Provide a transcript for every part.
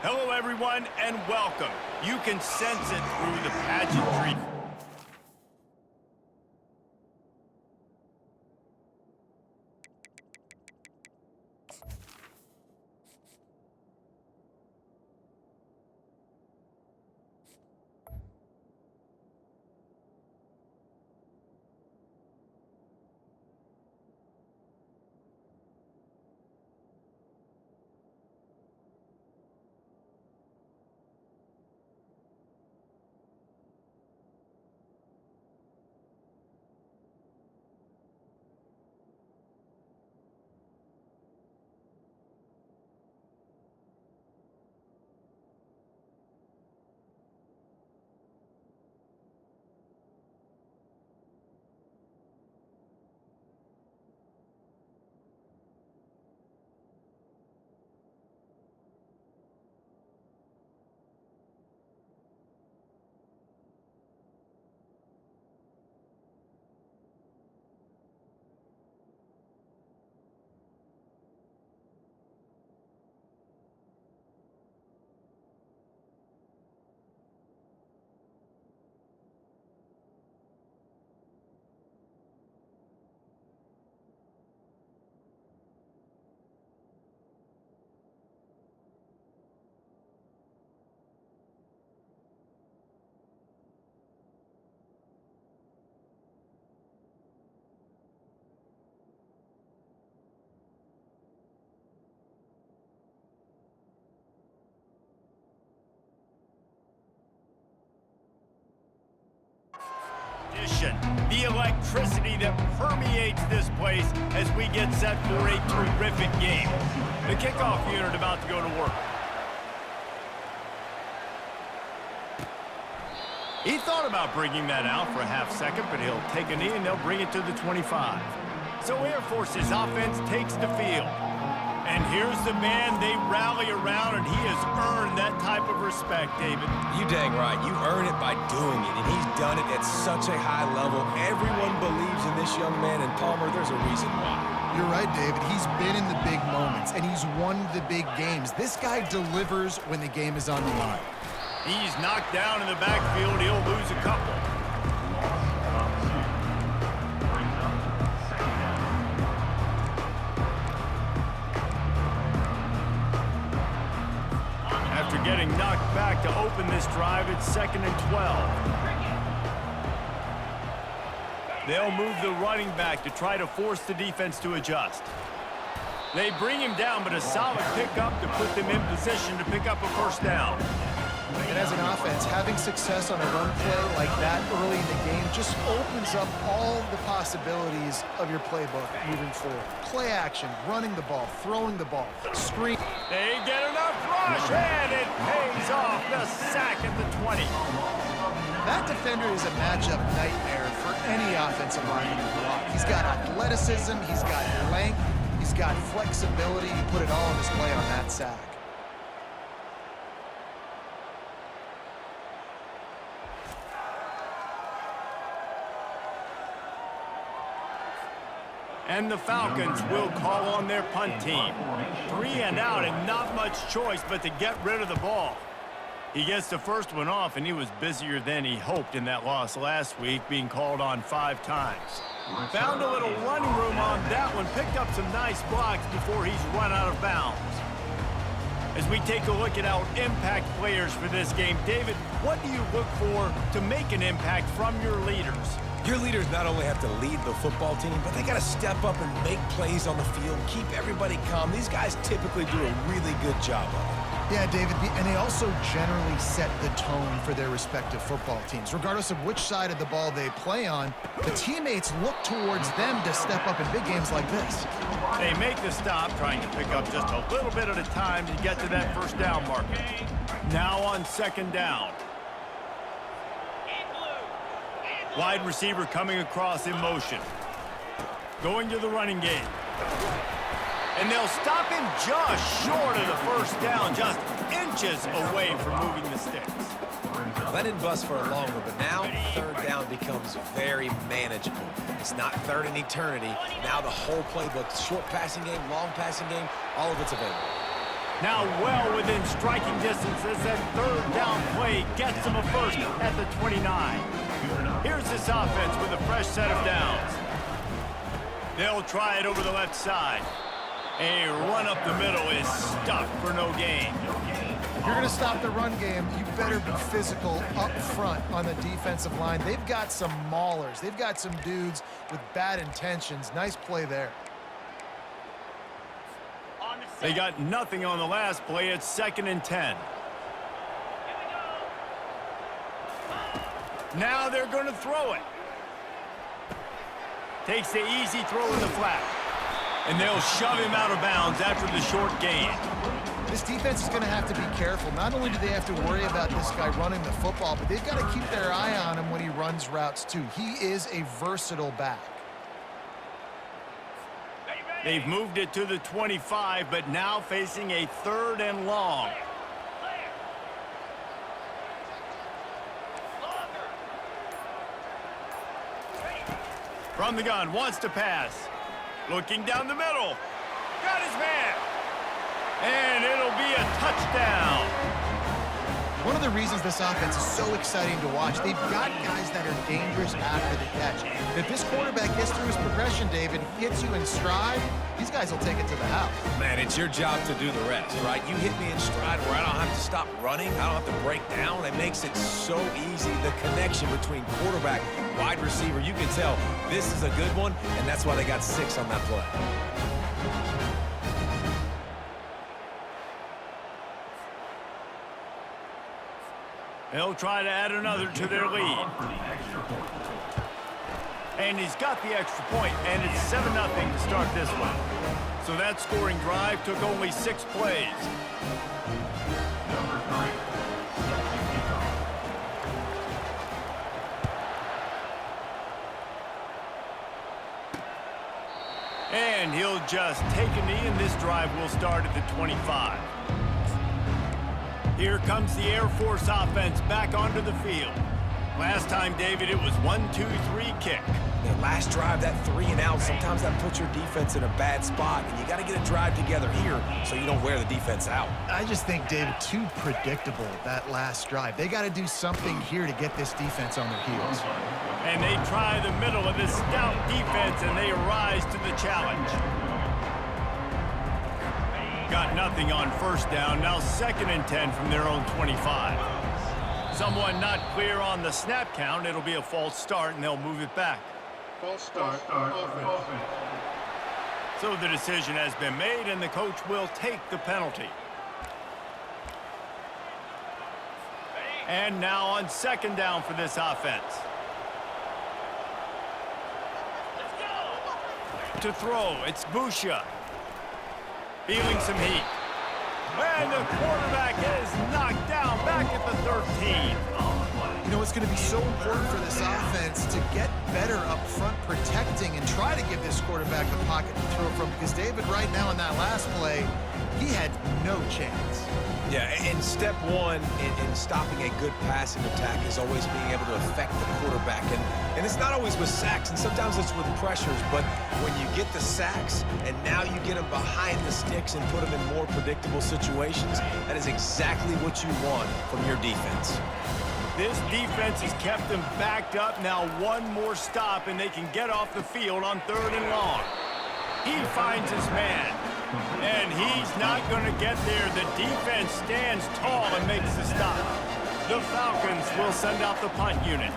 Hello, everyone, and welcome. You can sense it through the pageantry. The electricity that permeates this place as we get set for a terrific game. The kickoff unit about to go to work. He thought about bringing that out for a half second, but he'll take a knee and they'll bring it to the 25. So Air Force's offense takes the field. And here's the man they rally around, and he has earned that type of respect, David. You dang right. You earn it by doing it, and he's done it at such a high level. Everyone believes in this young man, and Palmer, there's a reason why. You're right, David. He's been in the big moments, and he's won the big games. This guy delivers when the game is on the line. He's knocked down in the backfield. He'll lose a couple. After getting knocked back to open this drive, it's 2nd and 12. They'll move the running back to try to force the defense to adjust. They bring him down, but a solid pickup to put them in position to pick up a first down. And as an offense, having success on a run play like that early in the game just opens up all the possibilities of your playbook moving forward. Play action, running the ball, throwing the ball, screen. They get enough rush, and it pays off the sack at the 20. That defender is a matchup nightmare for any offensive lineman to block. He's got athleticism, he's got length, he's got flexibility. You put it all on display on that sack. And the Falcons will call on their punt team. 3 and out and not much choice but to get rid of the ball. He gets the first one off, and he was busier than he hoped in that loss last week, being called on 5 times. Found a little running room on that one, picked up some nice blocks before he's run out of bounds. As we take a look at our impact players for this game, David, what do you look for to make an impact from your leaders? Your leaders not only have to lead the football team, but they got to step up and make plays on the field, keep everybody calm. These guys typically do a really good job of it. Yeah, David, and they also generally set the tone for their respective football teams. Regardless of which side of the ball they play on, the teammates look towards them to step up in big games like this. They make the stop, trying to pick up just a little bit at a time to get to that first down marker. Now on second down. Wide receiver coming across in motion. Going to the running game. And they'll stop him just short of the first down, just inches away from moving the sticks. That didn't bust for a longer, but now third down becomes very manageable. It's not third in eternity. Now the whole playbook, short passing game, long passing game, all of it's available. Now well within striking distance as that third down play gets him a first at the 29. Here's this offense with a fresh set of downs. They'll try it over the left side. A run up the middle is stuck for no gain. If you're going to stop the run game, you better be physical up front on the defensive line. They've got some maulers. They've got some dudes with bad intentions. Nice play there. They got nothing on the last play. It's 2nd and 10. Now they're going to throw it. Takes the easy throw in the flat. And they'll shove him out of bounds after the short gain. This defense is going to have to be careful. Not only do they have to worry about this guy running the football, but they've got to keep their eye on him when he runs routes too. He is a versatile back. They've moved it to the 25, but now facing a 3rd and long. From the gun, wants to pass. Looking down the middle. Got his man. And it'll be a touchdown. One of the reasons this offense is so exciting to watch, they've got guys that are dangerous after the catch. If this quarterback gets through his progression, David, hits you in stride, these guys will take it to the house. Man, it's your job to do the rest, right? You hit me in stride where I don't have to stop running. I don't have to break down. It makes it so easy. The connection between quarterback, wide receiver, you can tell this is a good one, and that's why they got 6 on that play. They'll try to add another to their lead. And he's got the extra point, and it's 7-0 to start this one. So that scoring drive took only 6 plays. And he'll just take a knee, and this drive will start at the 25. Here comes the Air Force offense back onto the field. Last time, David, it was 1-2-3 kick. Their last drive, that 3 and out, sometimes that puts your defense in a bad spot, and you got to get a drive together here so you don't wear the defense out. I just think, David, too predictable, that last drive. They got to do something here to get this defense on their heels. And they try the middle of this stout defense, and they rise to the challenge. Got nothing on first down. Now 2nd and 10 from their own 25. Someone not clear on the snap count. It'll be a false start, and they'll move it back. False start, offense. So the decision has been made, and the coach will take the penalty. And now on 2nd down for this offense. To throw, it's Busha. Feeling some heat. And the quarterback is knocked down back at the 13. You know, it's going to be so important for this offense to get better up front protecting and try to give this quarterback the pocket to throw from, because David, right now in that last play, he had no chance. Yeah, and step one in stopping a good passing attack is always being able to affect the quarterback. And it's not always with sacks, and sometimes it's with pressures, but when you get the sacks and now you get them behind the sticks and put them in more predictable situations, that is exactly what you want from your defense. This defense has kept them backed up. Now one more stop, and they can get off the field on 3rd and long. He finds his man. And he's not going to get there. The defense stands tall and makes the stop. The Falcons will send out the punt unit.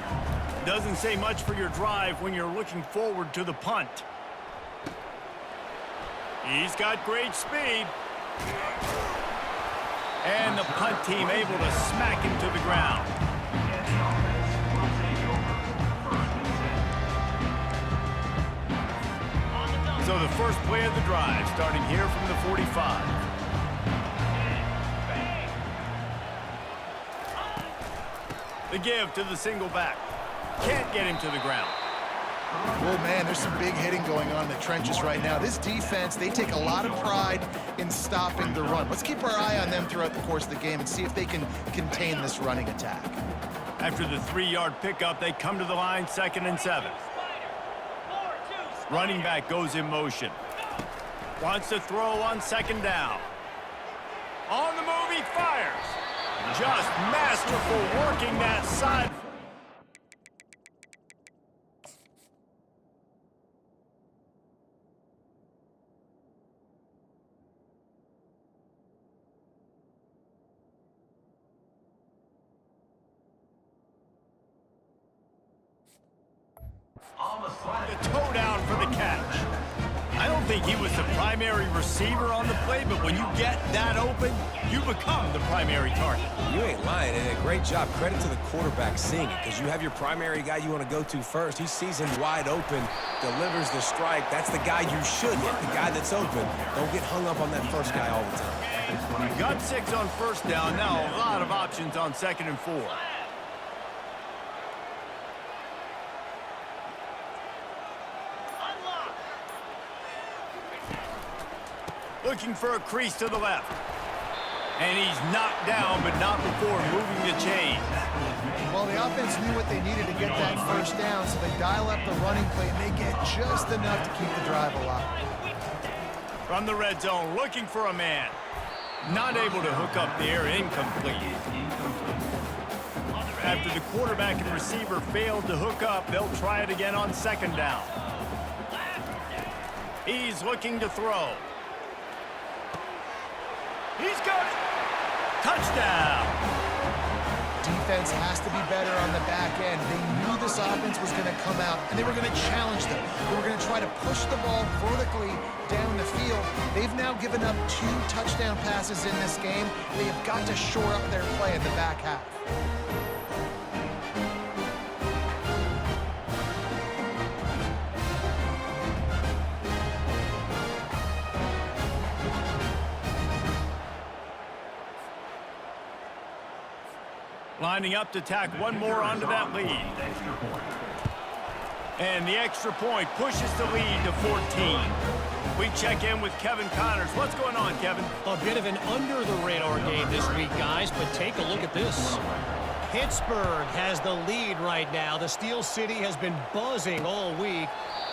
Doesn't say much for your drive when you're looking forward to the punt. He's got great speed. And the punt team able to smack him to the ground. So the first play of the drive, starting here from the 45. The give to the single back. Can't get him to the ground. Well, man, there's some big hitting going on in the trenches right now. This defense, they take a lot of pride in stopping the run. Let's keep our eye on them throughout the course of the game and see if they can contain this running attack. After the 3-yard pickup, they come to the line, 2nd and 7. Running back goes in motion. Wants to throw on 2nd down. On the move, he fires. Just masterful working that side. The toe down for the catch. I don't think he was the primary receiver on the play, but when you get that open, you become the primary target. You ain't lying, and a great job. Credit to the quarterback seeing it, because you have your primary guy you want to go to first. He sees him wide open, delivers the strike. That's the guy you should hit, the guy that's open. Don't get hung up on that first guy all the time. Got 6 on 1st down. Now a lot of options on 2nd and 4. Looking for a crease to the left. And he's knocked down, but not before moving the chains. Well, the offense knew what they needed to get that first down, so they dial up the running play, and they get just enough to keep the drive alive. From the red zone, looking for a man. Not able to hook up there, incomplete. After the quarterback and receiver failed to hook up, they'll try it again on 2nd down. He's looking to throw. He's got it. Touchdown. Defense has to be better on the back end. They knew this offense was going to come out, and they were going to challenge them. They were going to try to push the ball vertically down the field. They've now given up 2 touchdown passes in this game. They have got to shore up their play in the back half. Lining up to tack one more onto that lead. And the extra point pushes the lead to 14. We check in with Kevin Connors. What's going on, Kevin? A bit of an under-the-radar game this week, guys, but take a look at this. Pittsburgh has the lead right now. The Steel City has been buzzing all week,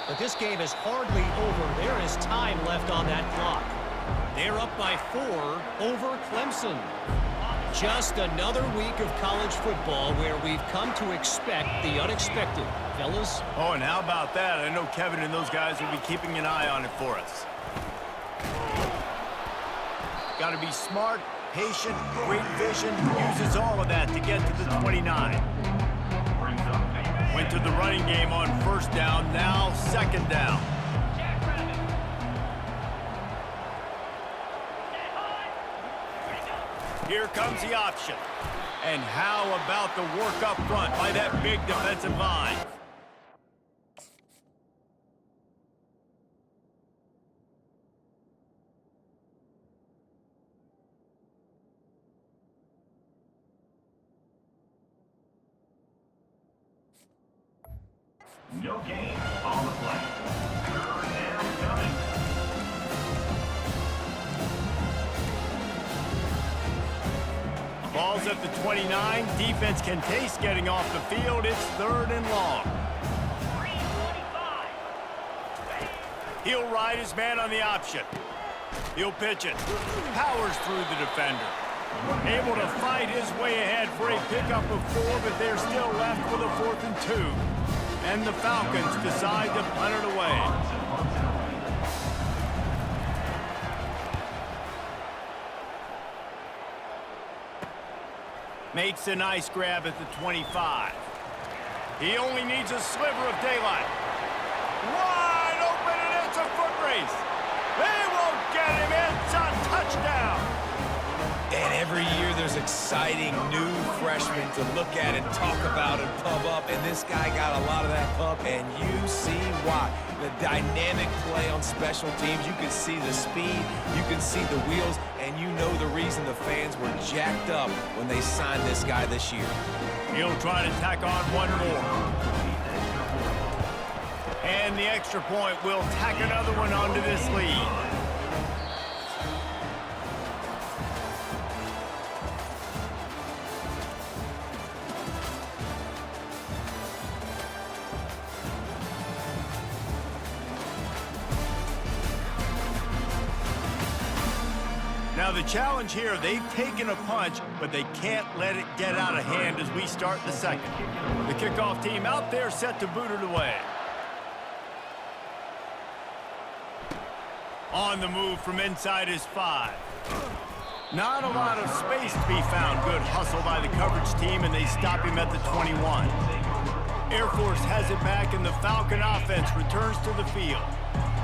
but this game is hardly over. There is time left on that clock. They're up by 4 over Clemson. Just another week of college football where we've come to expect the unexpected. Fellas? Oh, and how about that? I know Kevin and those guys will be keeping an eye on it for us. Got to be smart, patient, great vision. Uses all of that to get to the 29. Went to the running game on 1st down, now 2nd down. Here comes the option. And how about the work up front by that big defensive line? No gain on the play. 3rd down coming. Ball's at the 29. Defense can taste getting off the field. It's 3rd and long. He'll ride his man on the option. He'll pitch it. Powers through the defender. Able to fight his way ahead for a pickup of 4, but they're still left with a 4th and 2. And the Falcons decide to punt it away. Makes a nice grab at the 25. He only needs a sliver of daylight. Wide open, and it's a foot race. They won't get him. It's a touchdown. And every year there's exciting new freshmen to look at and talk about and pump up. And this guy got a lot of that pump, and you see why. The dynamic play on special teams. You can see the speed. You can see the wheels. And you know the reason the fans were jacked up when they signed this guy this year. He'll try to tack on one more. And the extra point will tack another one onto this lead. Now the challenge here, they've taken a punch, but they can't let it get out of hand as we start the second. The kickoff team out there set to boot it away. On the move from inside his 5. Not a lot of space to be found. Good hustle by the coverage team, and they stop him at the 21. Air Force has it back, and the Falcon offense returns to the field.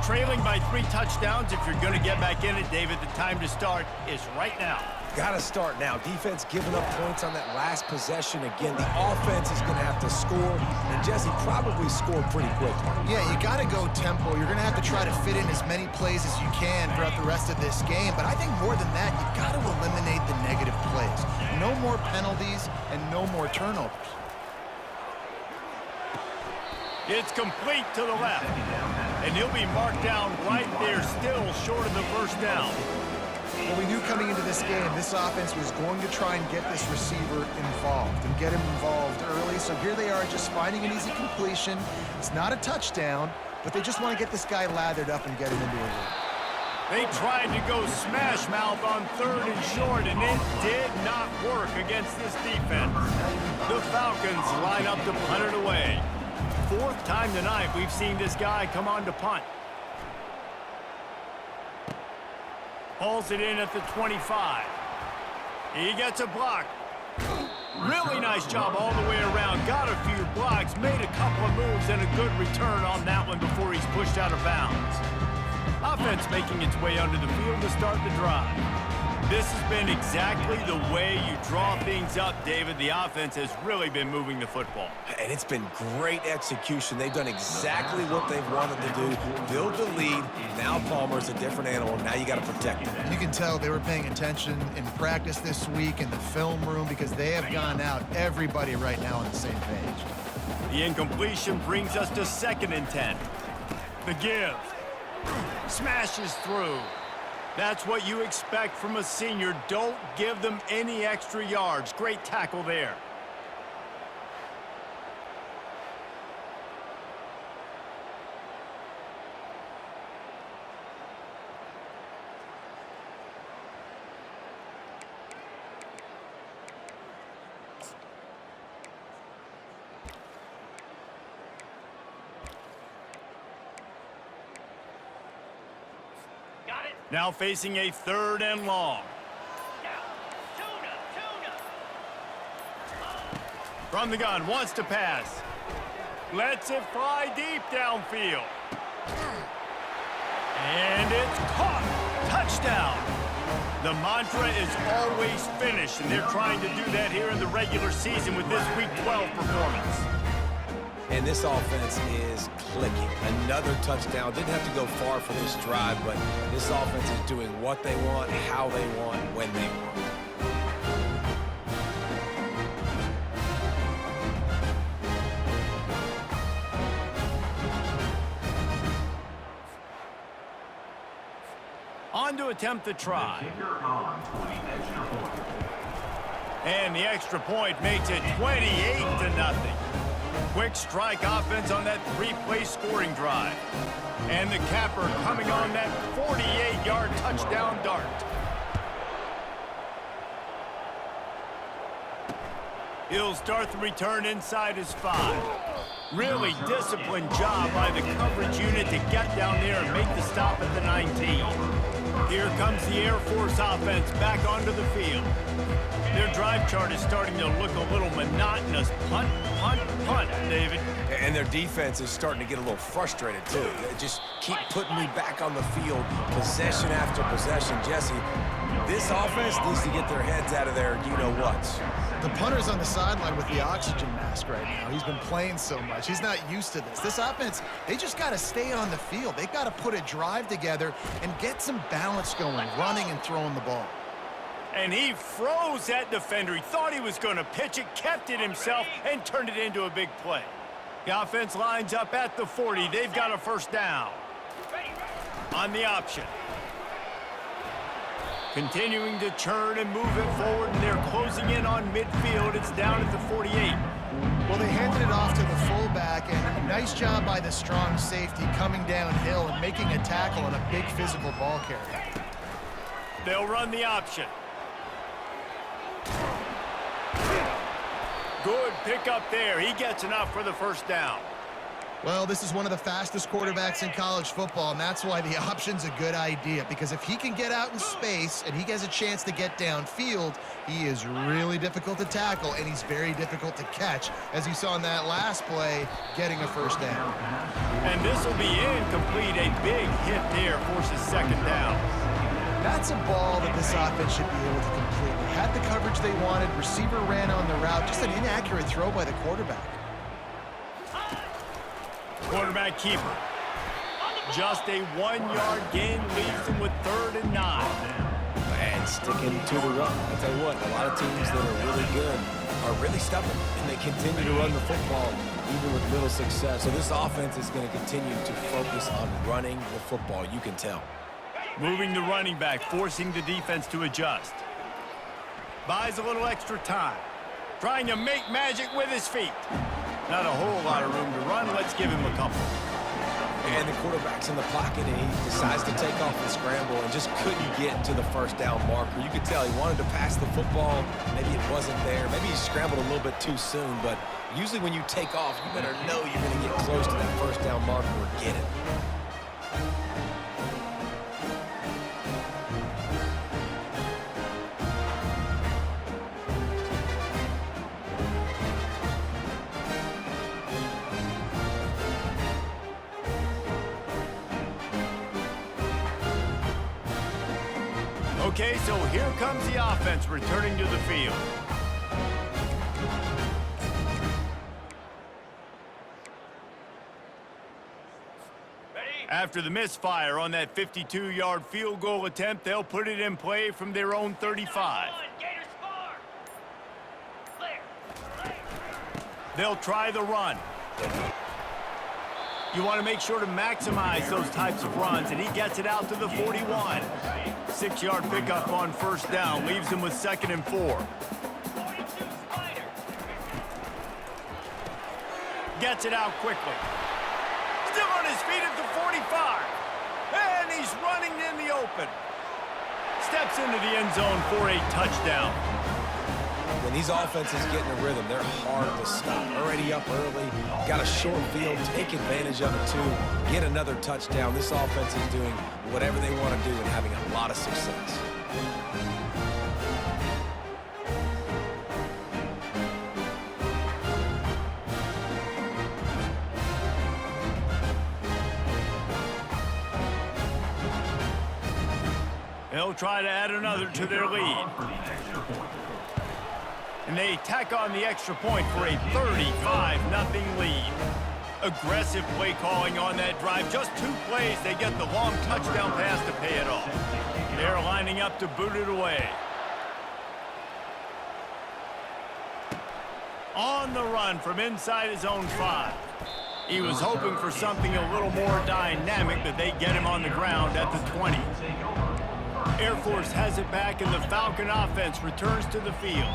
Trailing by 3 touchdowns. If you're going to get back in it, David, the time to start is right now. Got to start now. Defense giving up points on that last possession. Again, the offense is going to have to score, and Jesse probably scored pretty quickly. Yeah, you got to go tempo. You're going to have to try to fit in as many plays as you can throughout the rest of this game. But I think more than that, you got to eliminate the negative plays. No more penalties and no more turnovers. It's complete to the left. And he'll be marked down right there, still short of the first down. Well, we knew coming into this game, this offense was going to try and get this receiver involved and get him involved early. So here they are just finding an easy completion. It's not a touchdown, but they just want to get this guy lathered up and get him into a run. They tried to go smash mouth on 3rd and short, and it did not work against this defense. The Falcons line up to punt it away. 4th time tonight we've seen this guy come on to punt. Hauls it in at the 25. He gets a block. Really nice job all the way around. Got a few blocks, made a couple of moves, and a good return on that one before he's pushed out of bounds. Offense making its way onto the field to start the drive. This has been exactly the way you draw things up, David. The offense has really been moving the football. And it's been great execution. They've done exactly what they've wanted to do. Build the lead. Now Palmer's a different animal. Now you got to protect him. You can tell they were paying attention in practice this week in the film room because they have gone out, everybody right now on the same page. The incompletion brings us to 2nd and 10. The give. Smashes through. That's what you expect from a senior. Don't give them any extra yards. Great tackle there. Now facing a 3rd and long. From the gun, wants to pass. Lets it fly deep downfield. And it's caught. Touchdown. The mantra is always finish, and they're trying to do that here in the regular season with this Week 12 performance. And this offense is clicking. Another touchdown. Didn't have to go far for this drive, but this offense is doing what they want, how they want, when they want. On to attempt the try. Kicker on for the extra point. And the extra point makes it 28-0. Quick strike offense on that three-play scoring drive. And the capper coming on that 48-yard touchdown dart. He'll start the return inside his 5. Really disciplined job by the coverage unit to get down there and make the stop at the 19. Here comes the Air Force offense back onto the field. Their drive chart is starting to look a little monotonous. Punt, punt, punt, David. And their defense is starting to get a little frustrated, too. They just keep putting me back on the field, possession after possession. Jesse, this offense needs to get their heads out of there, you-know-whats. The punter's on the sideline with the oxygen mask right now. He's been playing so much. He's not used to this. This offense, they just got to stay on the field. They've got to put a drive together and get some balance going, running and throwing the ball. And he froze that defender. He thought he was going to pitch it, kept it himself, and turned it into a big play. The offense lines up at the 40. They've got a first down. On the option. Continuing to churn and move it forward, and they're closing in on midfield. It's down at the 48. Well, they handed it off to the fullback, and a nice job by the strong safety coming downhill and making a tackle on a big physical ball carrier. They'll run the option. Good pickup there. He gets enough for the first down. Well, this is one of the fastest quarterbacks in college football, and that's why the option's a good idea, because if he can get out in space and he has a chance to get downfield, he is really difficult to tackle, and he's very difficult to catch, as you saw in that last play, getting a first down. And this will be incomplete. A big hit there forces second down. That's a ball that this offense should be able to complete. They had the coverage they wanted, receiver ran on the route, just an inaccurate throw by the quarterback. Quarterback keeper. Just a 1-yard gain leaves them with 3rd and 9. And sticking to the run. I tell you what, a lot of teams that are really good are really stubborn, and they continue to run the football even with little success. So this offense is going to continue to focus on running the football, you can tell. Moving the running back, forcing the defense to adjust. Buys a little extra time. Trying to make magic with his feet. Not a whole lot of room to run. Let's give him a couple. And the quarterback's in the pocket, and he decides to take off the scramble and just couldn't get to the first down marker. You could tell he wanted to pass the football. Maybe it wasn't there. Maybe he scrambled a little bit too soon. But usually when you take off, you better know you're going to get close to that first down marker or get it. Okay, so here comes the offense returning to the field. After the misfire on that 52-yard field goal attempt, they'll put it in play from their own 35. They'll try the run. You want to make sure to maximize those types of runs, and he gets it out to the 41. 6-yard pickup on first down leaves him with 2nd and 4. Gets it out quickly. Still on his feet at the 45. And he's running in the open. Steps into the end zone for a touchdown. When these offenses get in a rhythm, they're hard to stop. Already up early, got a short field, take advantage of it too, get another touchdown. This offense is doing whatever they want to do and having a lot of success. They'll try to add another to their lead. And they tack on the extra point for a 35-0 lead. Aggressive play calling on that drive. Just 2 plays, they get the long touchdown pass to pay it off. They're lining up to boot it away. On the run from inside his own 5. He was hoping for something a little more dynamic, but they get him on the ground at the 20. Air Force has it back, and the Falcon offense returns to the field.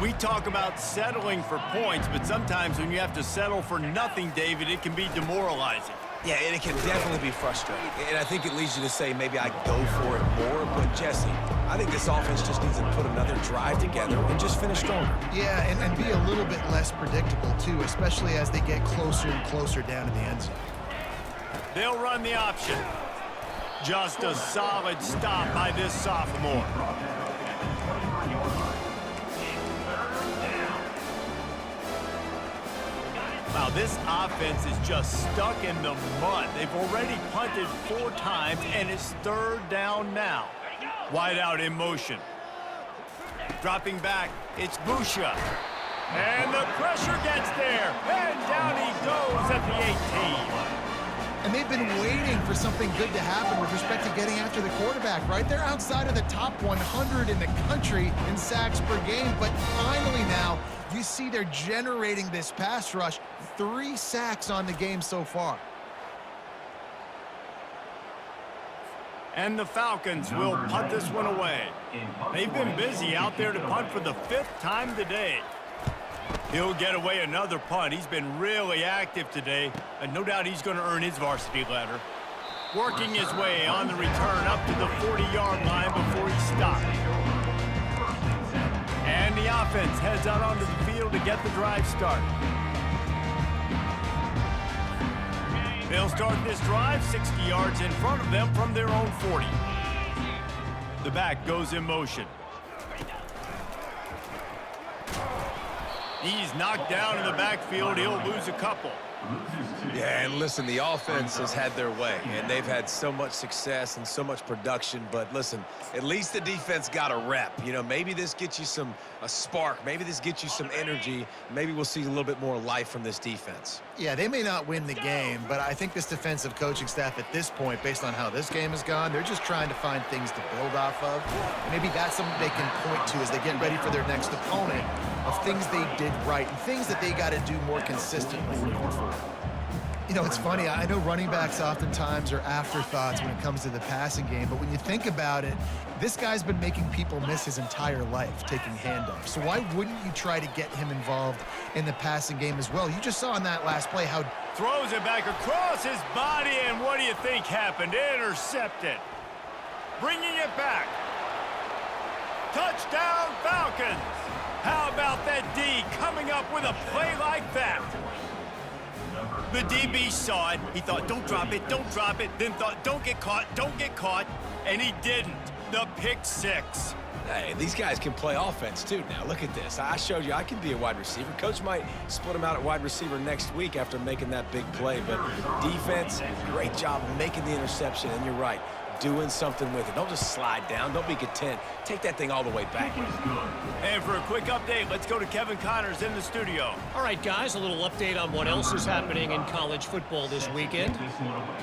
We talk about settling for points, but sometimes when you have to settle for nothing, David, it can be demoralizing. Yeah, and it can definitely be frustrating. And I think it leads you to say maybe I go for it more. But, Jesse, I think this offense just needs to put another drive together and just finish stronger. Yeah, and be a little bit less predictable, too, especially as they get closer and closer down to the end zone. They'll run the option. Just a solid stop by this sophomore. Wow, this offense is just stuck in the mud. They've already punted 4 times, and it's 3rd down now. Wide out in motion. Dropping back, it's Busha. And the pressure gets there. And down he goes at the 18. And they've been waiting for something good to happen with respect to getting after the quarterback, right? They're outside of the top 100 in the country in sacks per game, but finally now you see they're generating this pass rush. 3 sacks on the game so far. And the Falcons will punt this one away. They've been busy out there to punt for the 5th time today. He'll get away another punt. He's been really active today, and no doubt he's going to earn his varsity letter. Working his way on the return up to the 40-yard line before he stopped. And the offense heads out onto the field to get the drive started. They'll start this drive 60 yards in front of them from their own 40. The back goes in motion. He's knocked down in the backfield. He'll lose a couple. Yeah, and listen, the offense has had their way, and they've had so much success and so much production. But listen, at least the defense got a rep. You know, maybe this gets you a spark. Maybe this gets you some energy. Maybe we'll see a little bit more life from this defense. Yeah, they may not win the game, but I think this defensive coaching staff at this point, based on how this game has gone, they're just trying to find things to build off of. Maybe that's something they can point to as they get ready for their next opponent, of things they did right and things that they got to do more consistently moving forward. You know, it's funny. I know running backs oftentimes are afterthoughts when it comes to the passing game, but when you think about it, this guy's been making people miss his entire life taking handoffs. So why wouldn't you try to get him involved in the passing game as well? You just saw in that last play how... Throws it back across his body, and what do you think happened? Intercepted. Bringing it back. Touchdown, Falcons. How about that D coming up with a play like that? The DB saw it. He thought, don't drop it, then thought, don't get caught, and he didn't. The pick 6. Hey, these guys can play offense, too. Now, look at this. I showed you I can be a wide receiver. Coach might split him out at wide receiver next week after making that big play. But defense, great job making the interception, and you're right, doing something with it. Don't just slide down. Don't be content. Take that thing all the way back. And for a quick update, let's go to Kevin Connors in the studio. All right, guys, a little update on what else is happening in college football this weekend.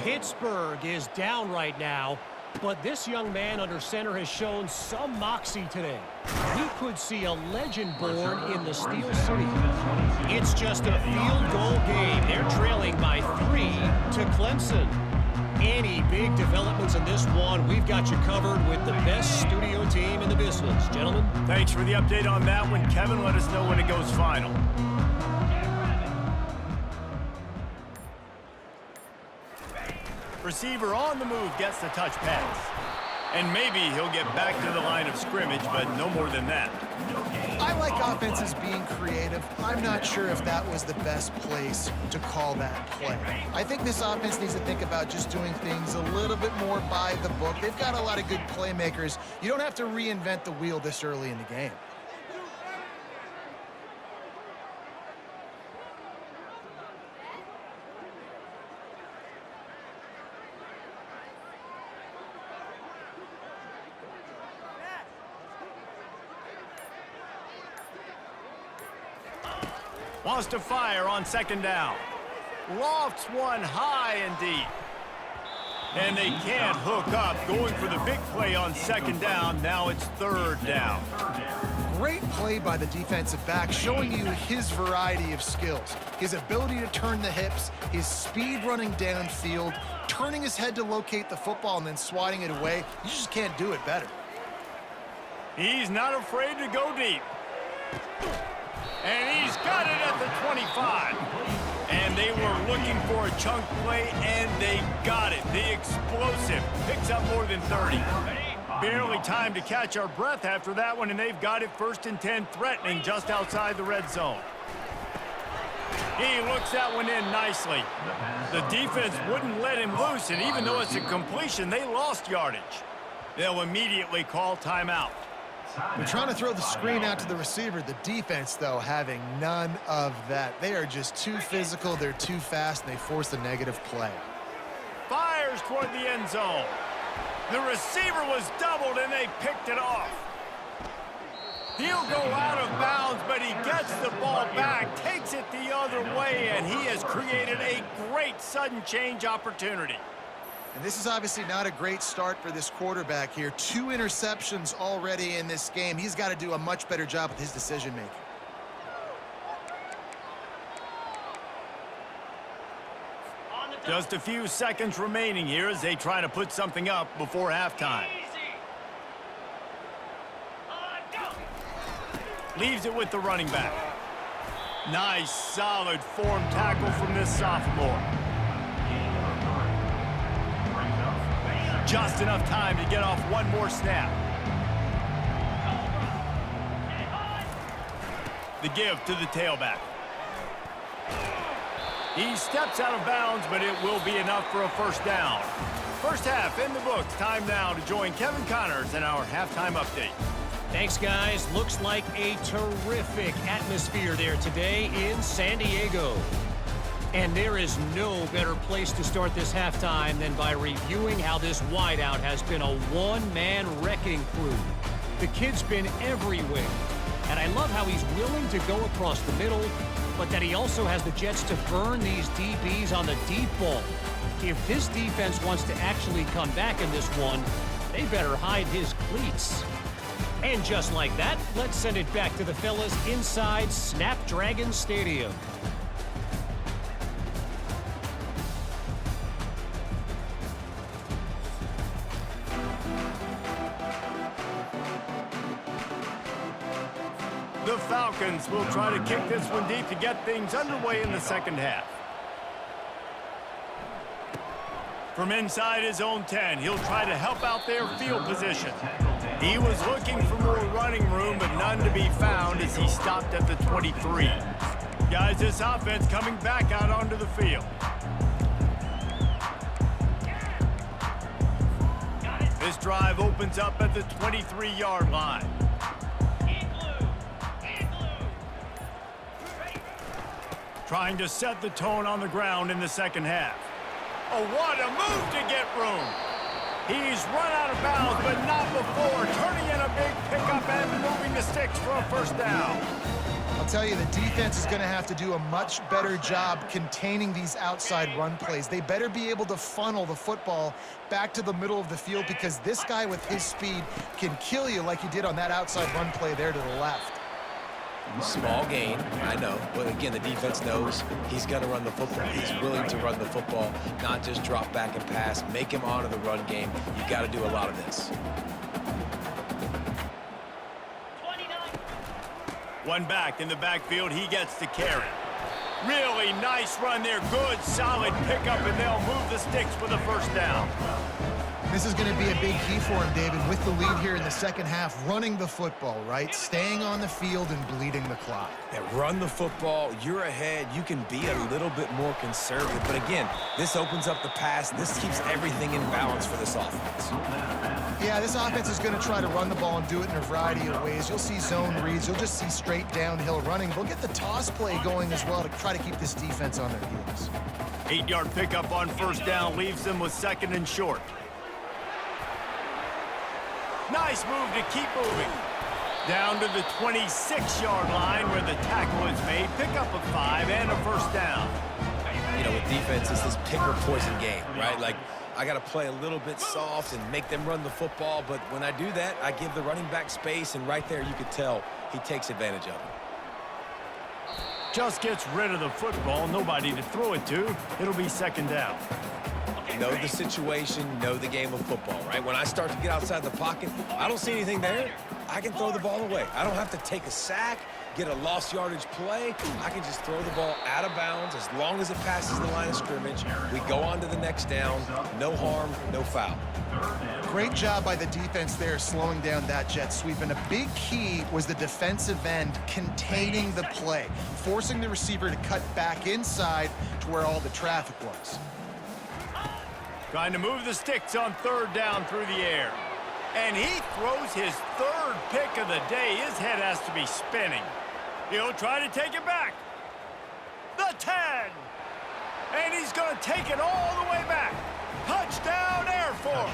Pittsburgh is down right now, but this young man under center has shown some moxie today. We could see a legend born in the Steel City. It's just a field goal game. They're trailing by 3 to Clemson. Any big developments in this one, we've got you covered with the best studio team in the business. Gentlemen. Thanks for the update on that one, Kevin. Let us know when it goes final. Receiver on the move gets the touch pass. And maybe he'll get back to the line of scrimmage, but no more than that. I like offenses being creative. I'm not sure if that was the best place to call that play. I think this offense needs to think about just doing things a little bit more by the book. They've got a lot of good playmakers. You don't have to reinvent the wheel this early in the game. Wants to fire on 2nd down. Lofts one high and deep. And they can't hook up. Going for the big play on 2nd down. Now it's 3rd down. Great play by the defensive back, showing you his variety of skills. His ability to turn the hips, his speed running downfield, turning his head to locate the football and then swatting it away. You just can't do it better. He's not afraid to go deep. And he's got it at the 25. And they were looking for a chunk play, and they got it. The explosive picks up more than 30. Barely time to catch our breath after that one, and they've got it 1st and 10, threatening just outside the red zone. He looks that one in nicely. The defense wouldn't let him loose, and even though it's a completion, they lost yardage. They'll immediately call timeout. They're trying to throw the screen out to the receiver. The defense, though, having none of that. They are just too physical, they're too fast, and they force a negative play. Fires toward the end zone. The receiver was doubled, and they picked it off. He'll go out of bounds, but he gets the ball back, takes it the other way, and he has created a great sudden change opportunity. And this is obviously not a great start for this quarterback here. 2 interceptions already in this game. He's got to do a much better job with his decision-making. Just a few seconds remaining here as they try to put something up before halftime. Leaves it with the running back. Nice, solid form tackle from this sophomore. Just enough time to get off one more snap. The give to the tailback. He steps out of bounds, but it will be enough for a first down. First half in the books. Time now to join Kevin Connors in our halftime update. Thanks, guys. Looks like a terrific atmosphere there today in San Diego. And there is no better place to start this halftime than by reviewing how this wideout has been a one-man wrecking crew. The kid's been everywhere. And I love how he's willing to go across the middle, but that he also has the jets to burn these DBs on the deep ball. If this defense wants to actually come back in this one, they better hide his cleats. And just like that, let's send it back to the fellas inside Snapdragon Stadium. The Falcons will try to kick this one deep to get things underway in the second half. From inside his own 10, he'll try to help out their field position. He was looking for more running room, but none to be found as he stopped at the 23. Guys, this offense coming back out onto the field. This drive opens up at the 23-yard line. Trying to set the tone on the ground in the second half. Oh, what a move to get room. He's run out of bounds, but not before. Turning in a big pickup and moving the sticks for a first down. I'll tell you, the defense is going to have to do a much better job containing these outside run plays. They better be able to funnel the football back to the middle of the field because this guy with his speed can kill you like he did on that outside run play there to the left. Small gain, I know, but again, the defense knows he's going to run the football. He's willing to run the football, not just drop back and pass, make him honor the run game. You got to do a lot of this. 29. One back in the backfield, he gets to carry. Really nice run there, good, solid pickup, and they'll move the sticks for the first down. This is going to be a big key for him, David, with the lead here in the second half, running the football, right? Staying on the field and bleeding the clock. Yeah, run the football. You're ahead. You can be a little bit more conservative. But again, this opens up the pass. This keeps everything in balance for this offense. Yeah, this offense is going to try to run the ball and do it in a variety of ways. You'll see zone reads. You'll just see straight downhill running. They'll get the toss play going as well to try to keep this defense on their heels. 8-yard pickup on first down leaves them with second and short. Nice move to keep moving. Down to the 26-yard line where the tackle is made. Pick up a 5 and a first down. You know, with defense, it's this pick or poison game, right? Like, I got to play a little bit soft and make them run the football, but when I do that, I give the running back space, and right there you could tell he takes advantage of it. Just gets rid of the football. Nobody to throw it to. It'll be second down. Know the situation, know the game of football, right? When I start to get outside the pocket, I don't see anything there, I can throw the ball away. I don't have to take a sack. get a lost yardage play, I can just throw the ball out of bounds as long as it passes the line of scrimmage. We go on to the next down. No harm, no foul. Great job by the defense there slowing down that jet sweep. And a big key was the defensive end containing the play, forcing the receiver to cut back inside to where all the traffic was. Trying to move the sticks on third down through the air. And he throws his third pick of the day. His head has to be spinning. He'll try to take it back. The 10. And he's going to take it all the way back. Touchdown, Air Force.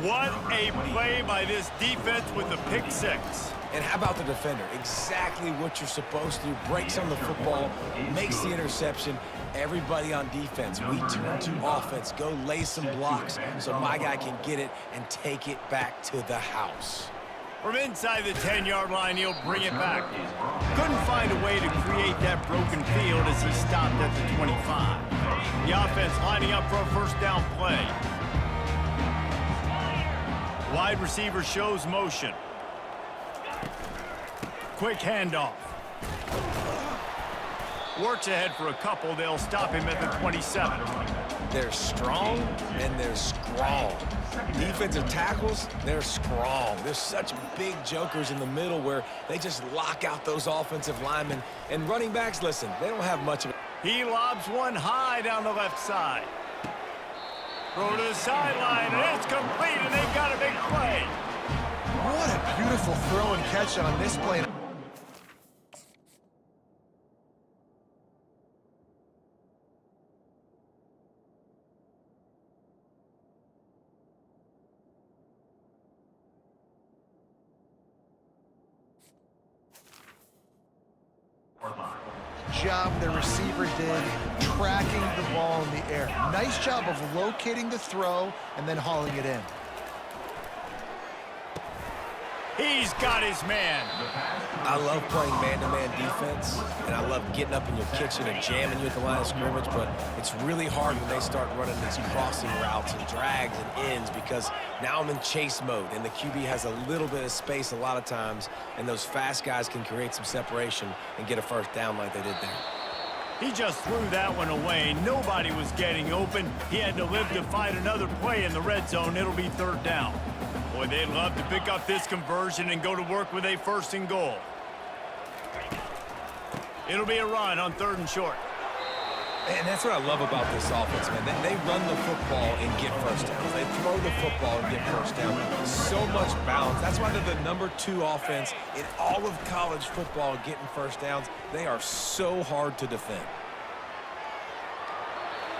What a play by this defense with the pick six. And how about the defender? Exactly what you're supposed to do. Breaks on the football, makes the interception. Everybody on defense, we turn to offense. Go lay some blocks so my guy can get it and take it back to the house. From inside the 10-yard line, he'll bring it back. Couldn't find a way to create that broken field as he stopped at the 25. The offense lining up for a first down play. Wide receiver shows motion. Quick handoff. Works ahead for a couple. They'll stop him at the 27. They're strong and they're strong. Defensive tackles, they're strong. There's such big jokers in the middle where they just lock out those offensive linemen. And running backs, listen, they don't have much of it. He lobs one high down the left side. Throw to the sideline, and it's complete, and they've got a big play. What a beautiful throw and catch on this play. Job the receiver did tracking the ball in the air. Nice job of locating the throw and then hauling it in. He's got his man. I love playing man-to-man defense, and I love getting up in your kitchen and jamming you at the line of scrimmage, but it's really hard when they start running these crossing routes and drags and ends because now I'm in chase mode, and the QB has a little bit of space a lot of times, and those fast guys can create some separation and get a first down like they did there. He just threw that one away. Nobody was getting open. He had to live to find another play in the red zone. It'll be third down. Boy, they'd love to pick up this conversion and go to work with a first and goal. It'll be a run on third and short. And that's what I love about this offense, man. They run the football and get first downs. They throw the football and get first down. So much balance. That's why they're the #2 offense in all of college football getting first downs. They are so hard to defend.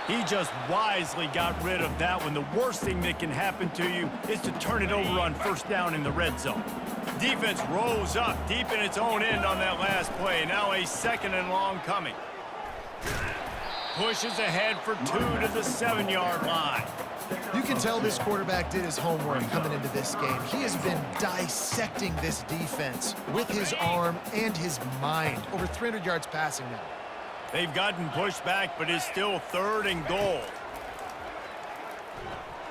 He just wisely got rid of that one. The worst thing that can happen to you is to turn it over on first down in the red zone. Defense rolls up deep in its own end on that last play. Now a second and long coming. Pushes ahead for 2 to the 7-yard line. You can tell this quarterback did his homework coming into this game. He has been dissecting this defense with his arm and his mind. Over 300 yards passing now. They've gotten pushed back, but it's still third and goal.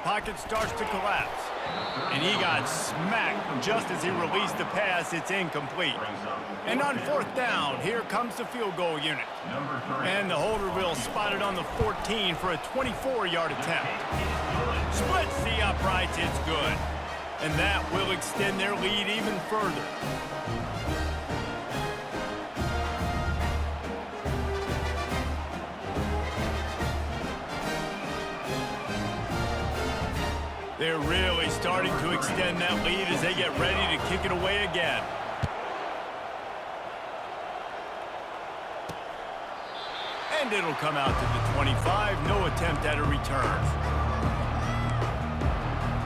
Pocket starts to collapse. And he got smacked just as he released the pass. It's incomplete. And on fourth down, here comes the field goal unit. And the holder will spot it on the 14 for a 24-yard attempt. Splits the uprights. It's good. And that will extend their lead even further. They're really starting to extend that lead as they get ready to kick it away again. And it'll come out to the 25. No attempt at a return.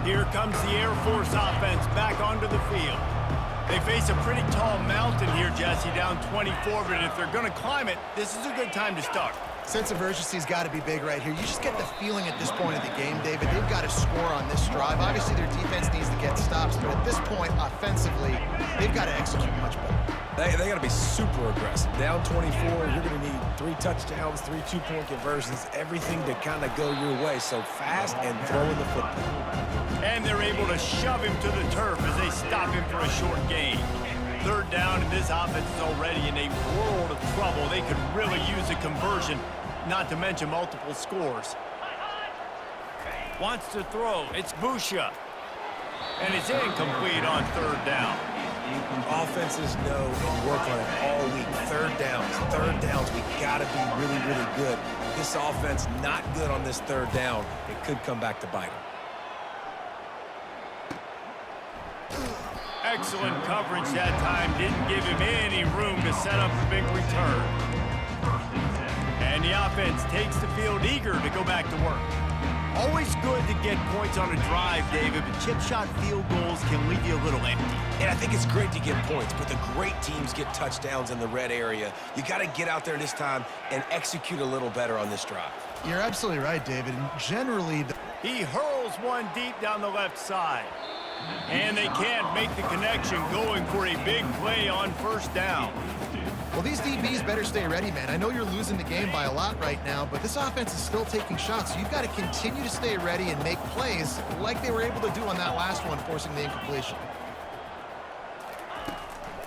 Here comes the Air Force offense back onto the field. They face a pretty tall mountain here, Jesse, down 24, but if they're going to climb it, this is a good time to start. Sense of urgency's got to be big right here. You just get the feeling at this point of the game, David, they've got to score on this drive. Obviously, their defense needs to get stops, but at this point, offensively, they've got to execute much better. They got to be super aggressive. Down 24, you're going to need 3 touchdowns, 3 two-point conversions, everything to kind of go your way. So fast and throwing the football. And they're able to shove him to the turf as they stop him for a short gain. 3rd down, and this offense is already in a world of trouble. They could really use a conversion, not to mention multiple scores. Wants to throw. It's Busha. And it's incomplete on 3rd down. Offenses know and work on it all week. 3rd downs, we gotta be really, really good. This offense not good on this 3rd down. It could come back to bite them. Excellent coverage that time. Didn't give him any room to set up a big return. And the offense takes the field eager to go back to work. Always good to get points on a drive, David, but chip shot field goals can leave you a little empty. And I think it's great to get points, but the great teams get touchdowns in the red area. You got to get out there this time and execute a little better on this drive. You're absolutely right, David. And generally, He hurls one deep down the left side. And they can't make the connection, going for a big play on 1st down. well, these DBs better stay ready, man. I know you're losing the game by a lot right now, but this offense is still taking shots, so you've got to continue to stay ready and make plays like they were able to do on that last one, forcing the incompletion.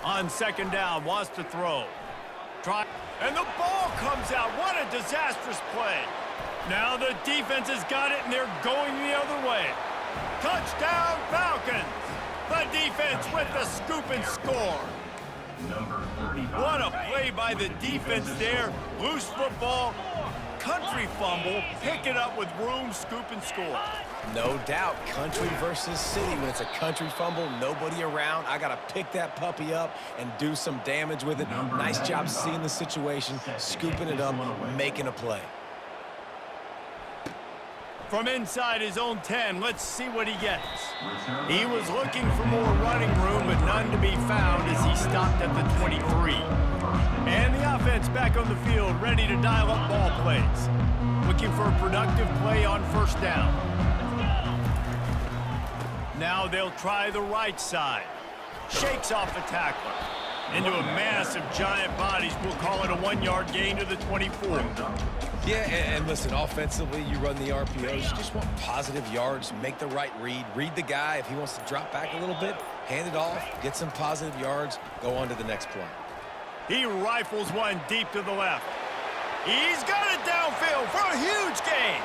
On 2nd down, wants to throw. Try, and the ball comes out. What a disastrous play. Now the defense has got it, and they're going the other way. Touchdown, Falcons! The defense with the scoop and score. Number 35. What a play by the defense there. Loose football, country fumble, pick it up with room, scoop and score. No doubt, country versus city. When it's a country fumble, nobody around, I got to pick that puppy up and do some damage with it. Nice job seeing the situation, scooping it up, making a play. From inside his own 10, let's see what he gets. He was looking for more running room, but none to be found as he stopped at the 23. And the offense back on the field, ready to dial up ball plays. Looking for a productive play on 1st down. Now they'll try the right side. Shakes off the tackler. Into a mass of giant bodies. We'll call it a 1-yard gain to the 24. Yeah, and listen, offensively, you run the RPOs. You just want positive yards, make the right read. Read the guy. If he wants to drop back a little bit, hand it off, get some positive yards, go on to the next play. He rifles one deep to the left. He's got it downfield for a huge gain.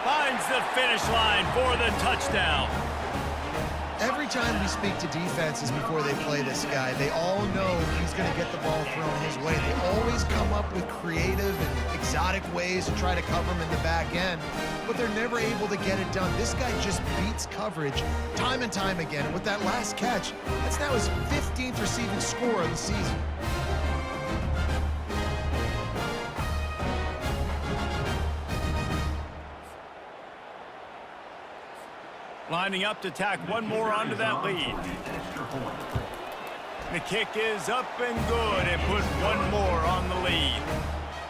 Finds the finish line for the touchdown. Every time we speak to defenses before they play this guy, they all know he's going to get the ball thrown his way. They always come up with creative and exotic ways to try to cover him in the back end, but they're never able to get it done. This guy just beats coverage time and time again. And with that last catch, that's now his 15th receiving score of the season. Lining up to tack one more onto that lead. The kick is up and good and put one more on the lead.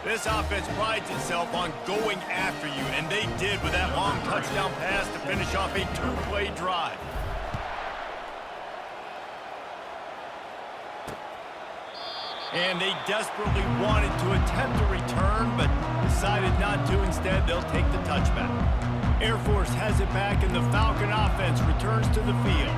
This offense prides itself on going after you, and they did with that long touchdown pass to finish off a 2-play drive. And they desperately wanted to attempt a return, but decided not to. Instead, they'll take the touchback. Air Force has it back, and the Falcon offense returns to the field.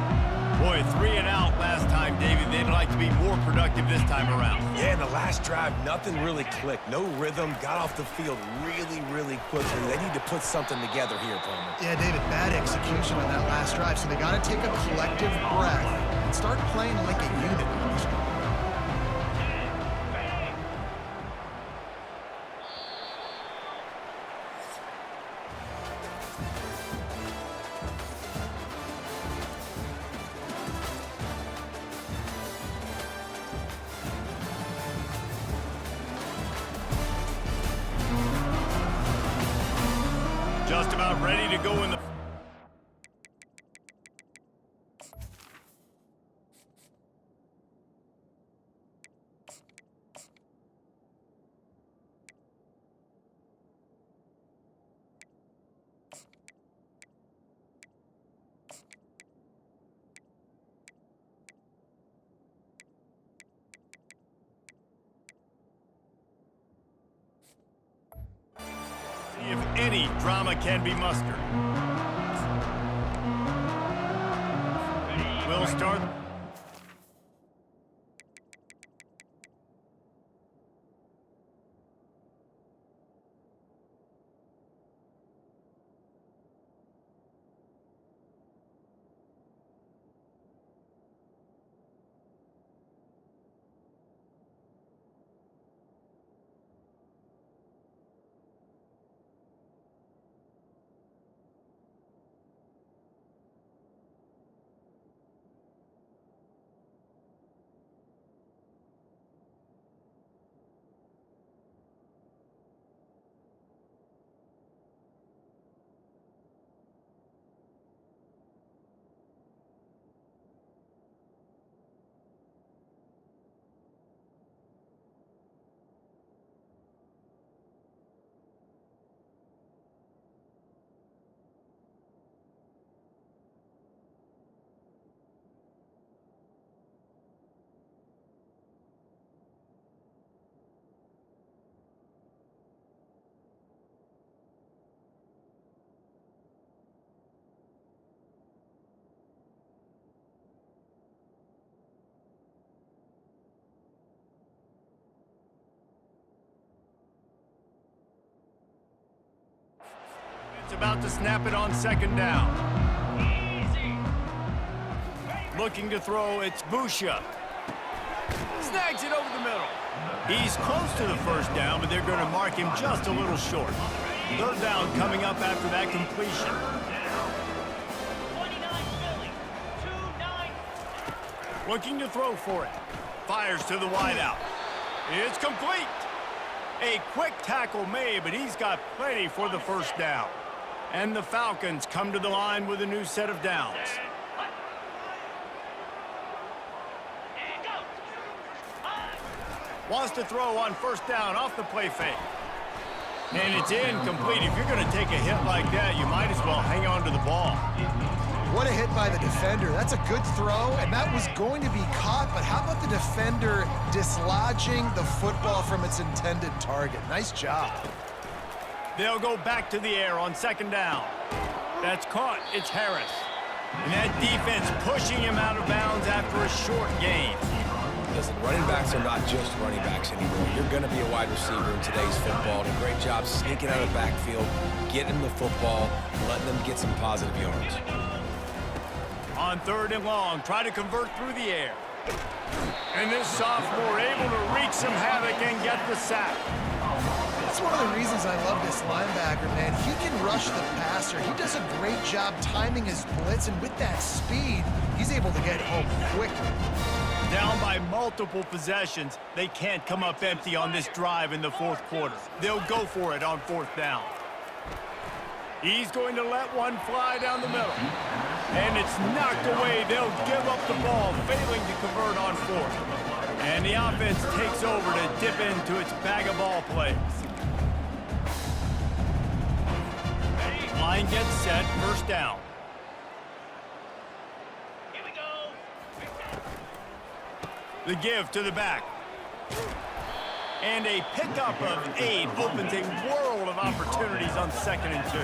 Boy, 3 and out last time, David. They'd like to be more productive this time around. Yeah, in the last drive, nothing really clicked. No rhythm, got off the field really, really quickly. They need to put something together here, Palmer. Yeah, David, bad execution on that last drive, so they got to take a collective breath and start playing like a unit. Just about ready to go in the... if any drama can be mustered. We'll start. It's about to snap it on second down. Looking to throw, it's Busha. Snags it over the middle. He's close to the first down, but they're going to mark him just a little short. Third down coming up after that completion. 29 Philly. Looking to throw for it. Fires to the wideout. It's complete. A quick tackle made, but he's got plenty for the first down. And the Falcons come to the line with a new set of downs. Wants to throw on first down off the play fake. And it's incomplete. If you're going to take a hit like that, you might as well hang on to the ball. What a hit by the defender. That's a good throw, and that was going to be caught, but how about the defender dislodging the football from its intended target? Nice job. They'll go back to the air on second down. That's caught. It's Harris. And that defense pushing him out of bounds after a short gain. Listen, running backs are not just running backs anymore. You're going to be a wide receiver in today's football. And a great job sneaking out of the backfield, getting the football, and letting them get some positive yards. On third and long, try to convert through the air. And this sophomore able to wreak some havoc and get the sack. That's one of the reasons I love this linebacker, man. He can rush the passer. He does a great job timing his blitz, and with that speed, he's able to get home quickly. Down by multiple possessions, they can't come up empty on this drive in the fourth quarter. They'll go for it on fourth down. He's going to let one fly down the middle. And it's knocked away. They'll give up the ball, failing to convert on fourth. And the offense takes over to dip into its bag of ball plays. Line gets set, first down. Here we go. The give to the back. And a pickup of 8 opens a world of opportunities on second and 2.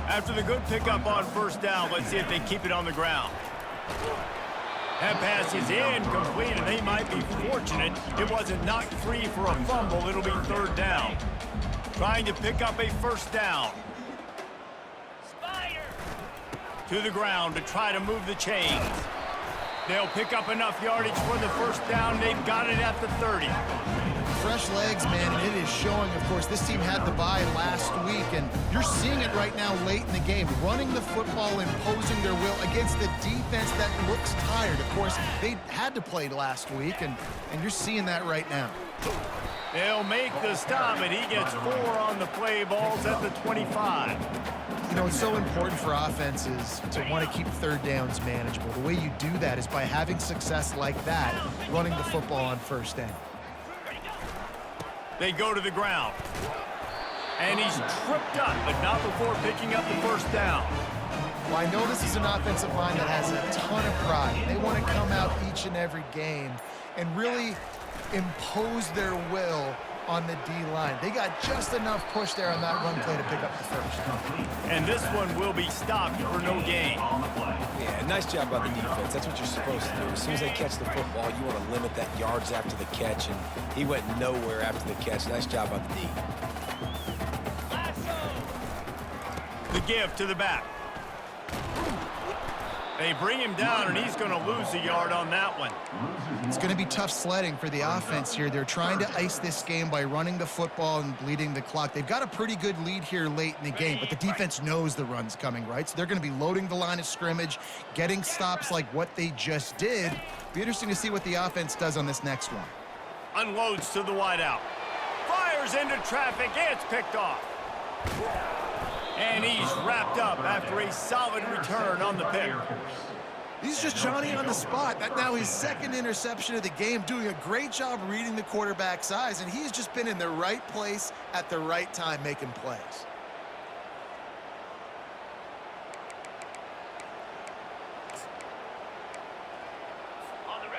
After the good pickup on first down, let's see if they keep it on the ground. That pass is incomplete, and they might be fortunate it wasn't knocked free for a fumble. It'll be third down. Trying to pick up a first down. To the ground to try to move the chains. They'll pick up enough yardage for the first down. They've got it at the 30. Fresh legs, man, and it is showing. Of course, this team had the bye last week, and you're seeing it right now late in the game. Running the football, imposing their will against the defense that looks tired. Of course, they had to play last week, and you're seeing that right now. They'll make the stop, and he gets 4 on the play. Balls at the 25. You know, it's so important for offenses to want to keep third downs manageable. The way you do that is by having success like that, running the football on first down. They go to the ground. And he's tripped up, but not before picking up the first down. Well, I know this is an offensive line that has a ton of pride. They want to come out each and every game and really impose their will on the D-line. They got just enough push there on that run play to pick up the first. And this one will be stopped for no gain. Yeah, nice job by the defense. That's what you're supposed to do. As soon as they catch the football, you want to limit that yards after the catch, and he went nowhere after the catch. Nice job by the D. The give to the back. They bring him down, and he's going to lose a yard on that one. It's going to be tough sledding for the offense here. They're trying to ice this game by running the football and bleeding the clock. They've got a pretty good lead here late in the game, but the defense knows the run's coming, right? So they're going to be loading the line of scrimmage, getting stops like what they just did. Be interesting to see what the offense does on this next one. Unloads to the wideout. Fires into traffic. It's picked off. And he's wrapped up after a solid return on the pick. He's just Johnny on the spot. That now his second interception of the game, doing a great job reading the quarterback's eyes, and he's just been in the right place at the right time making plays.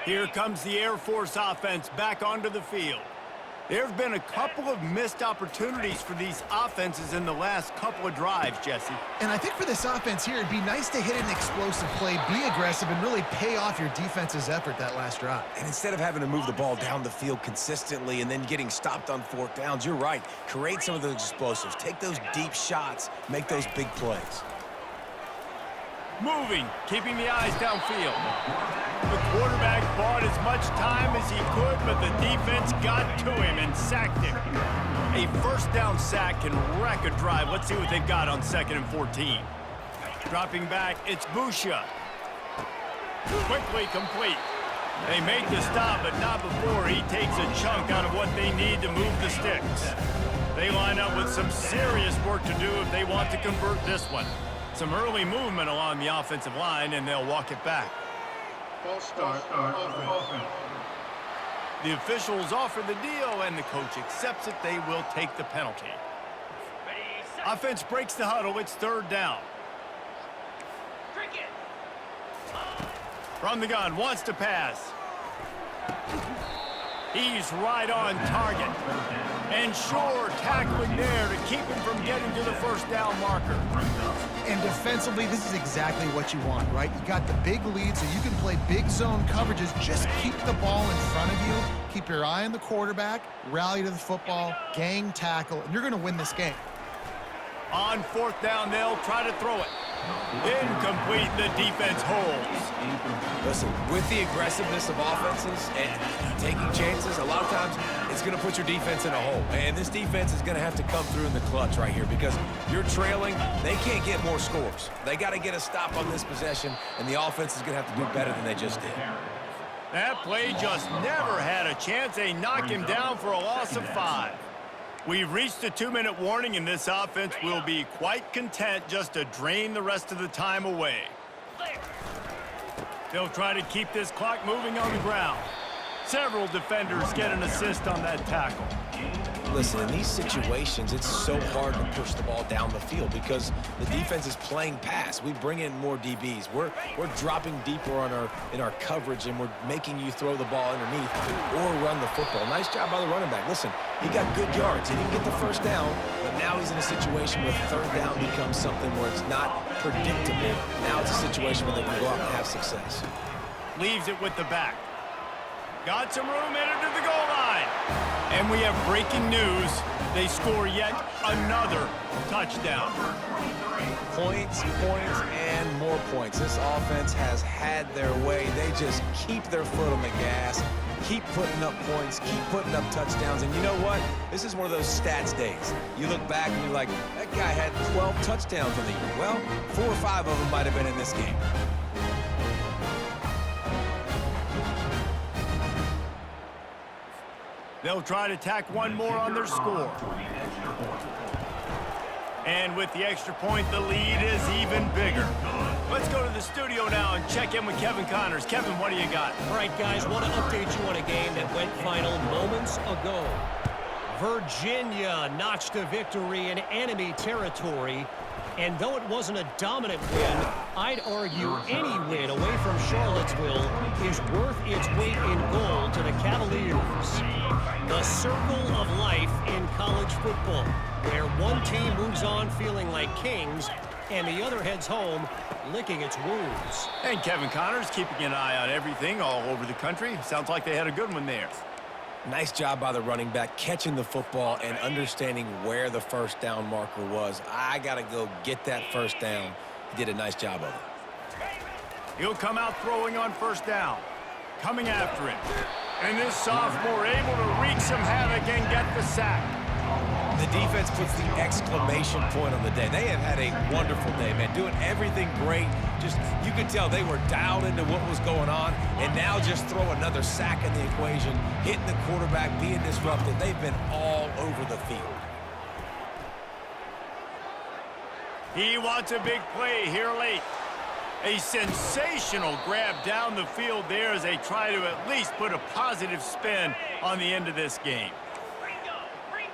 Here comes the Air Force offense back onto the field. There have been a couple of missed opportunities for these offenses in the last couple of drives, Jesse. And I think for this offense here, it'd be nice to hit an explosive play, be aggressive, and really pay off your defense's effort that last drive. And instead of having to move the ball down the field consistently and then getting stopped on fourth downs, you're right. Create some of those explosives. Take those deep shots. Make those big plays. Moving, keeping the eyes downfield. The quarterback bought as much time as he could, but the defense got to him and sacked him. A first down sack can wreck a drive. Let's see what they've got on 2nd and 14. Dropping back, it's Busha. Quickly complete. They make the stop, but not before he takes a chunk out of what they need to move the sticks. They line up with some serious work to do if they want to convert this one. Some early movement along the offensive line, and they'll walk it back. False start, offense. The officials offer the deal, and the coach accepts it. They will take the penalty. Offense breaks the huddle. It's 3rd down. From the gun, wants to pass. He's right on target. And sure, tackling there to keep him from getting to the first down marker. And defensively, this is exactly what you want, right? You got the big lead, so you can play big zone coverages. Just keep the ball in front of you. Keep your eye on the quarterback. Rally to the football. Gang tackle. And you're going to win this game. On 4th down, they'll try to throw it. Incomplete. The defense holds. Listen, with the aggressiveness of offenses and taking chances, a lot of times it's going to put your defense in a hole. And this defense is going to have to come through in the clutch right here because you're trailing. They can't get more scores. They got to get a stop on this possession, and the offense is going to have to do better than they just did. That play just never had a chance. They knock him down for a loss of 5. We've reached a 2-minute warning, and this offense will be quite content just to drain the rest of the time away. They'll try to keep this clock moving on the ground. Several defenders get an assist on that tackle. Listen, in these situations, it's so hard to push the ball down the field because the defense is playing pass. We bring in more DBs. We're dropping deeper in our coverage, and we're making you throw the ball underneath or run the football. Nice job by the running back. Listen, he got good yards. He didn't get the first down, but now he's in a situation where 3rd down becomes something where it's not predictable. Now it's a situation where they can go out and have success. Leaves it with the back. Got some room, headed to the goal line. And we have breaking news. They score yet another touchdown. Points, and more points. This offense has had their way. They just keep their foot on the gas, keep putting up points, keep putting up touchdowns. And you know what? This is one of those stats days. You look back and you're like, that guy had 12 touchdowns on the year. Well, 4 or 5 of them might have been in this game. They'll try to tack one more on their score. And with the extra point, the lead is even bigger. Let's go to the studio now and check in with Kevin Connors. Kevin, what do you got? All right, guys, want to update you on a game that went final moments ago. Virginia notched a victory in enemy territory. And though it wasn't a dominant win, I'd argue any win away from Charlottesville is worth its weight in gold to the Cavaliers. The circle of life in college football, where one team moves on feeling like kings and the other heads home licking its wounds. And Kevin Connor's keeping an eye on everything all over the country. Sounds like they had a good one there. Nice job by the running back catching the football and understanding where the first down marker was. I got to go get that first down. He did a nice job of it. He'll come out throwing on first down. Coming after him. And this sophomore able to wreak some havoc and get the sack. The defense puts the exclamation point on the day. They have had a wonderful day, man. Doing everything great. Just, you could tell they were dialed into what was going on. And now just throw another sack in the equation. Hitting the quarterback, being disrupted. They've been all over the field. He wants a big play here late. A sensational grab down the field there as they try to at least put a positive spin on the end of this game.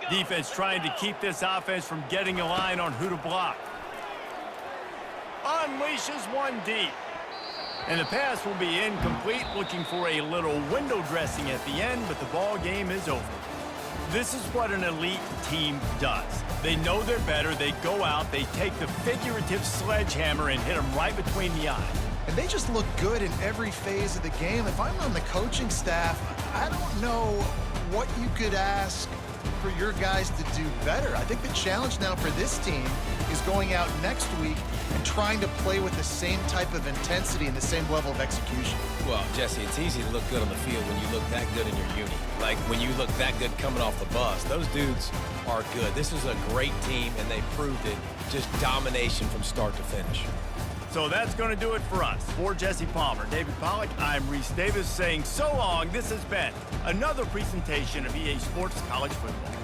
Defense trying to keep this offense from getting a line on who to block. Unleashes one deep. And the pass will be incomplete, looking for a little window dressing at the end, but the ball game is over. This is what an elite team does. They know they're better. They go out, they take the figurative sledgehammer and hit them right between the eyes. And they just look good in every phase of the game. If I'm on the coaching staff, I don't know what you could ask for your guys to do better. I think the challenge now for this team is going out next week and trying to play with the same type of intensity and the same level of execution. Well, Jesse, it's easy to look good on the field when you look that good in your uni. Like when you look that good coming off the bus. Those dudes are good. This is a great team, and they proved it. Just domination from start to finish. So that's going to do it for us. For Jesse Palmer, David Pollack, I'm Reese Davis saying so long. This has been another presentation of EA Sports College Football.